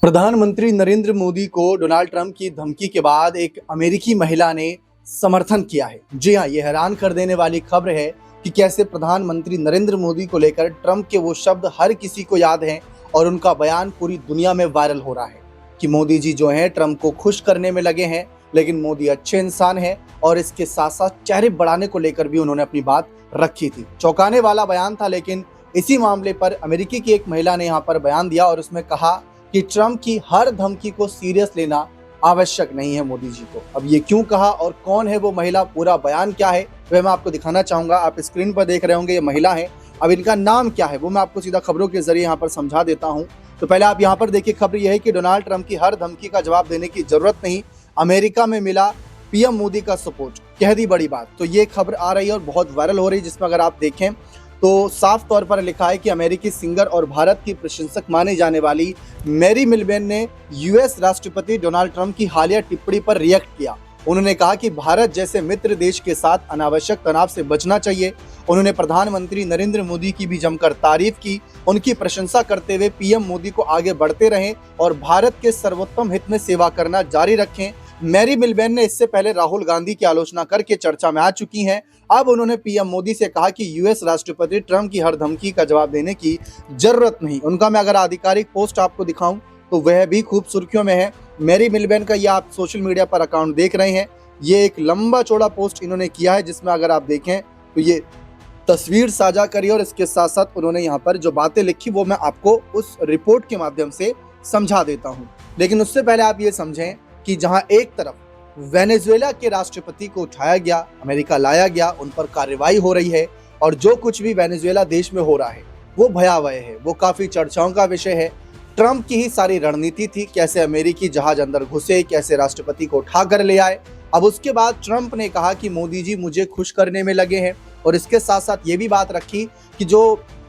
प्रधानमंत्री नरेंद्र मोदी को Donald Trump की धमकी के बाद एक अमेरिकी महिला ने समर्थन किया है। जी हाँ, ये हैरान कर देने वाली खबर है कि कैसे प्रधानमंत्री नरेंद्र मोदी को लेकर ट्रंप के वो शब्द हर किसी को याद हैं और उनका बयान पूरी दुनिया में वायरल हो रहा है कि मोदी जी जो हैं ट्रंप को खुश करने में लगे हैं, लेकिन मोदी अच्छे इंसान हैं और इसके साथ साथ टैरिफ बढ़ाने को लेकर भी उन्होंने अपनी बात रखी थी। चौंकाने वाला बयान था, लेकिन इसी मामले पर अमेरिकी की एक महिला ने यहाँ पर बयान दिया और उसमें कहा कि ट्रंप की हर धमकी को सीरियस लेना आवश्यक नहीं है मोदी जी को। अब ये क्यों कहा और कौन है वो महिला, पूरा बयान क्या है वह मैं आपको दिखाना चाहूंगा। आप स्क्रीन पर देख रहे होंगे ये महिला है। अब इनका नाम क्या है वो मैं आपको सीधा खबरों के जरिए यहाँ पर समझा देता हूँ। तो पहले आप यहाँ पर देखिए, खबर यह है कि डोनाल्ड ट्रंप की हर धमकी का जवाब देने की जरूरत नहीं, अमेरिका में मिला पीएम मोदी का सपोर्ट, कह दी बड़ी बात। तो ये खबर आ रही है और बहुत वायरल हो रही है, जिसमें अगर आप देखें तो साफ तौर पर लिखा है कि अमेरिकी सिंगर और भारत की प्रशंसक माने जाने वाली मैरी मिलबेन ने यूएस राष्ट्रपति डोनाल्ड ट्रंप की हालिया टिप्पणी पर रिएक्ट किया। उन्होंने कहा कि भारत जैसे मित्र देश के साथ अनावश्यक तनाव से बचना चाहिए। उन्होंने प्रधानमंत्री नरेंद्र मोदी की भी जमकर तारीफ की, उनकी प्रशंसा करते हुए पीएम मोदी को आगे बढ़ते रहें और भारत के सर्वोत्तम हित में सेवा करना जारी रखें। मैरी मिलबेन ने इससे पहले राहुल गांधी की आलोचना करके चर्चा में आ चुकी हैं। अब उन्होंने पीएम मोदी से कहा कि यूएस राष्ट्रपति ट्रंप की हर धमकी का जवाब देने की जरूरत नहीं। उनका मैं अगर आधिकारिक पोस्ट आपको दिखाऊं तो वह भी खूब सुर्खियों में है। मैरी मिलबेन का ये आप सोशल मीडिया पर अकाउंट देख रहे हैं, ये एक लंबा चौड़ा पोस्ट इन्होंने किया है, जिसमें अगर आप देखें तो ये तस्वीर साझा करी और इसके साथ साथ उन्होंने यहाँ पर जो बातें लिखी वो मैं आपको उस रिपोर्ट के माध्यम से समझा देता हूँ। लेकिन उससे पहले आप ये समझें कि जहां एक तरफ वेनेजुएला के राष्ट्रपति को उठाया गया, अमेरिका लाया गया, उन पर कार्रवाई हो रही है और जो कुछ भी वेनेजुएला देश में हो रहा है वो भयावह है, वो काफी चर्चाओं का विषय है। ट्रंप की ही सारी रणनीति थी, कैसे अमेरिकी जहाज अंदर घुसे, कैसे राष्ट्रपति को उठा कर ले आए। अब उसके बाद ट्रंप ने कहा कि मोदी जी मुझे खुश करने में लगे हैं और इसके साथ साथ ये भी बात रखी कि जो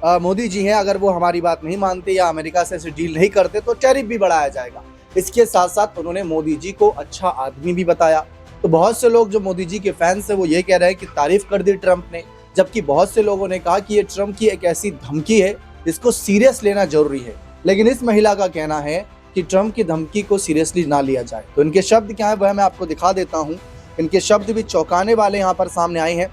मोदी जी हैं अगर वो हमारी बात नहीं मानते या अमेरिका से डील नहीं करते तो टैरिफ भी बढ़ाया जाएगा। इसके साथ साथ उन्होंने मोदी जी को अच्छा आदमी भी बताया। तो बहुत से लोग जो मोदी जी के फैंस हैं वो ये कह रहे हैं कि तारीफ कर दी ट्रंप ने, जबकि बहुत से लोगों ने कहा कि ये ट्रंप की एक ऐसी धमकी है जिसको सीरियस लेना जरूरी है। लेकिन इस महिला का कहना है कि ट्रंप की धमकी को सीरियसली ना लिया जाए। तो इनके शब्द क्या है वह मैं आपको दिखा देता हूँ। इनके शब्द भी चौंकाने वाले यहाँ पर सामने आए हैं।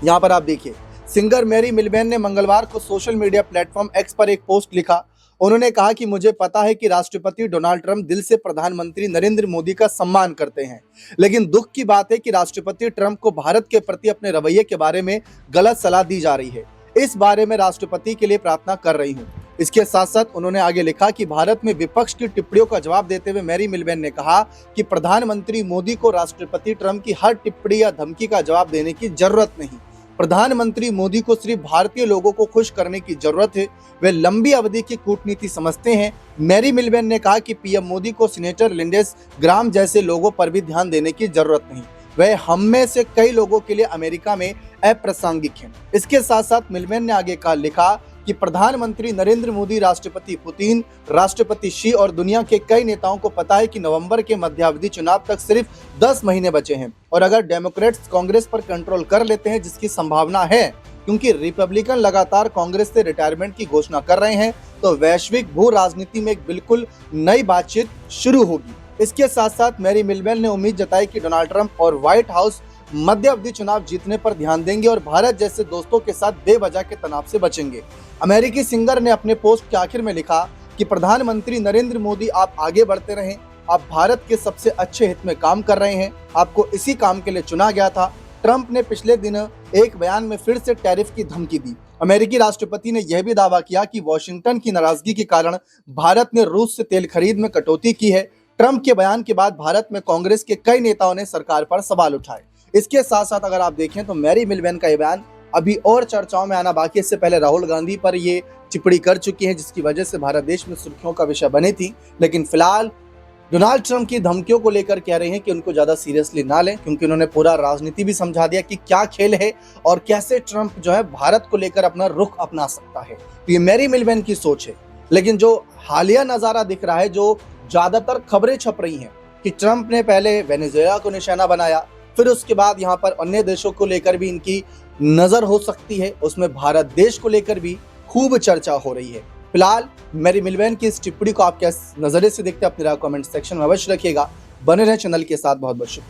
यहाँ पर आप देखिए, सिंगर मैरी मिलबेन ने मंगलवार को सोशल मीडिया प्लेटफॉर्म एक्स पर एक पोस्ट लिखा। उन्होंने कहा कि मुझे पता है कि राष्ट्रपति डोनाल्ड ट्रंप दिल से प्रधानमंत्री नरेंद्र मोदी का सम्मान करते हैं, लेकिन दुख की बात है कि राष्ट्रपति ट्रंप को भारत के प्रति अपने रवैये के बारे में गलत सलाह दी जा रही है। इस बारे में राष्ट्रपति के लिए प्रार्थना कर रही हूँ। इसके साथ साथ उन्होंने आगे लिखा कि भारत में विपक्ष की टिप्पणियों का जवाब देते हुए मैरी मिलबेन ने कहा कि प्रधानमंत्री मोदी को राष्ट्रपति ट्रंप की हर टिप्पणी या धमकी का जवाब देने की जरूरत नहीं। प्रधानमंत्री मोदी को सिर्फ भारतीय लोगों को खुश करने की जरूरत है, वे लंबी अवधि की कूटनीति समझते हैं। मैरी मिलबेन ने कहा कि पीएम मोदी को सीनेटर लिंडेस ग्राम जैसे लोगों पर भी ध्यान देने की जरूरत नहीं, वह हम में से कई लोगों के लिए अमेरिका में अप्रासंगिक हैं। इसके साथ साथ मिलबेन ने आगे लिखा कि प्रधानमंत्री नरेंद्र मोदी, राष्ट्रपति पुतिन, राष्ट्रपति शी और दुनिया के कई नेताओं को पता है कि नवंबर के मध्यावधि चुनाव तक सिर्फ 10 महीने बचे हैं और अगर डेमोक्रेट्स कांग्रेस पर कंट्रोल कर लेते हैं, जिसकी संभावना है क्योंकि रिपब्लिकन लगातार कांग्रेस से रिटायरमेंट की घोषणा कर रहे हैं, तो वैश्विक भू राजनीति में एक बिल्कुल नई बातचीत शुरू होगी। इसके साथ साथ मैरी मिलबेन ने उम्मीद जताई कि डोनाल्ड ट्रंप और व्हाइट हाउस मध्य अवधि चुनाव जीतने पर ध्यान देंगे और भारत जैसे दोस्तों के साथ बेवजह के तनाव से बचेंगे। अमेरिकी सिंगर ने अपने पोस्ट के आखिर में लिखा कि प्रधानमंत्री नरेंद्र मोदी, आप आगे बढ़ते रहें, आप भारत के सबसे अच्छे हित में काम कर रहे हैं, आपको इसी काम के लिए चुना गया था। ट्रंप ने पिछले दिन एक बयान में फिर से टैरिफ की धमकी दी। अमेरिकी राष्ट्रपति ने यह भी दावा किया कि वॉशिंगटन की नाराजगी के कारण भारत ने रूस से तेल खरीद में कटौती की है। ट्रंप के बयान के बाद भारत में कांग्रेस के कई नेताओं ने सरकार पर सवाल उठाए। इसके साथ साथ अगर आप देखें तो मैरी मिलबेन का ये बयान अभी और चर्चाओं में आना बाकी। इससे पहले राहुल गांधी पर ये टिप्पणी कर चुकी हैं, जिसकी वजह से भारत देश में सुर्खियों का विषय बनी थी। लेकिन फिलहाल डोनाल्ड ट्रंप की धमकियों को लेकर कह रहे हैं कि उनको ज्यादा सीरियसली ना लें, क्योंकि उन्होंने पूरा राजनीति भी समझा दिया कि क्या खेल है और कैसे ट्रंप जो है भारत को लेकर अपना रुख अपना सकता है। तो ये मैरी मिलबेन की सोच है। लेकिन जो हालिया नजारा दिख रहा है, जो ज्यादातर खबरें छप रही हैं कि ट्रंप ने पहले वेनेजुएला को निशाना बनाया, फिर उसके बाद यहाँ पर अन्य देशों को लेकर भी इनकी नजर हो सकती है, उसमें भारत देश को लेकर भी खूब चर्चा हो रही है। फिलहाल मैरी मिल्वेन की इस टिप्पणी को आप किस नजरिए से देखते हैं, अपनी राय कमेंट सेक्शन में अवश्य रखिएगा। बने रहे चैनल के साथ। बहुत बहुत शुक्रिया।